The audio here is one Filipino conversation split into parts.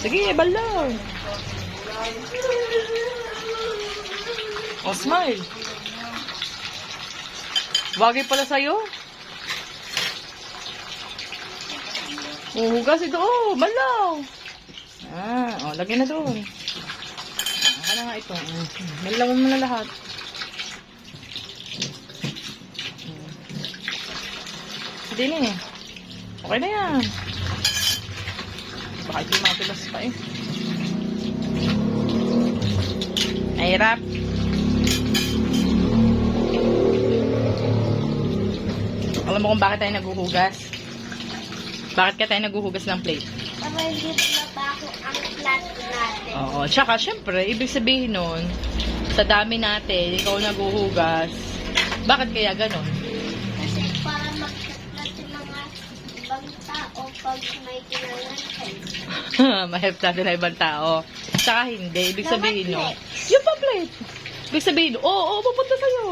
Sige, balaw. O, smile. Bagay pala sa'yo. Hugas ito. Oh, balaw. O, lagyan na doon. Baka na nga ito. Balawan mo na lahat. Hindi na eh. Okay na yan. Baka ito matilas pa eh. Mahirap. Alam mo kung bakit tayo naghuhugas? Bakit ka tayo naghuhugas ng plate? Para hindi mabako ang plato natin. Oo. Tsaka, syempre, ibig sabihin nun, sa dami natin, ikaw naghuhugas. Bakit kaya ganon? Kasi para magkaklat yung mga ibang tao pag may kinalaman. Mahirap natin na ibang tao. Tsaka hindi. Ibig sabihin nun, plate. yung pa plate. Ibig sabihin, oo, pupunta sa'yo.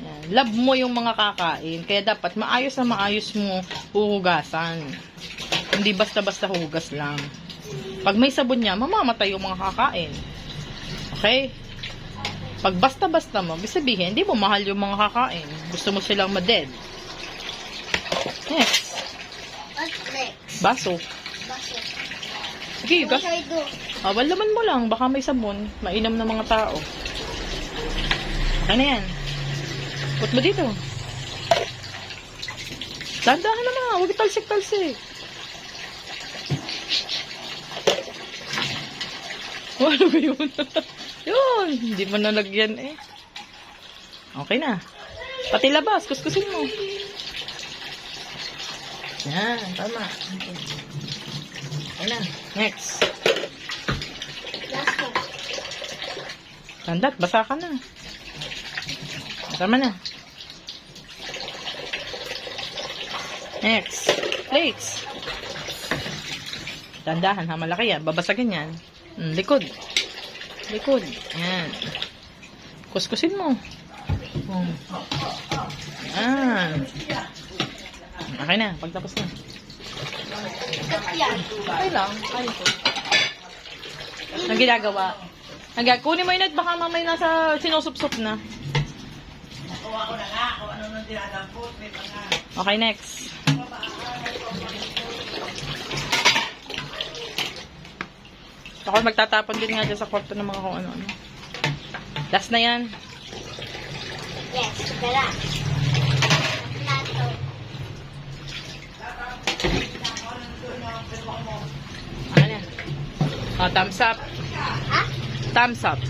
Yan. Love mo yung mga kakain. Kaya dapat maayos na maayos mo huhugasan. Hindi basta-basta hugas lang. Pag may sabon niya, mamamatay yung mga kakain. Okay? Pag basta-basta mo, ibig sabihin, hindi mo mahal yung mga kakain. Gusto mo silang ma-dead. Yes. What's next? Baso. Baso. Sige, What hugas. should I do? Laman mo lang. Baka may sabon. Mainam ng mga tao. Ano yan? Put mo dito. Dandahan naman. Huwag talsik-talsik. Ano ba yun? Yun. Hindi mo nalagyan eh. Okay na. Pati labas. Kuskusin mo. Yan. Tama. Okay na. Next. Last one. Tandat. Basa ka na. Tama na. Next. Plates. Dandahan ha. Malaki yan. Babasagin yan. Likod. Likod. Yan. Kuskusin mo. Yan. Okay na. Pagtapos na. Yan. Okay lang. Ayun po. Ang ginagawa. Kunin mo yun at baka mamay nasa sinusup-sup na. Okay, next. Ako magtatapon din nga dyan sa kwarto ng mga kung ano-ano. Last na yan. Yes. Tara. Plato. Ano yan? Oh, thumbs up. Ha? Thumbs up.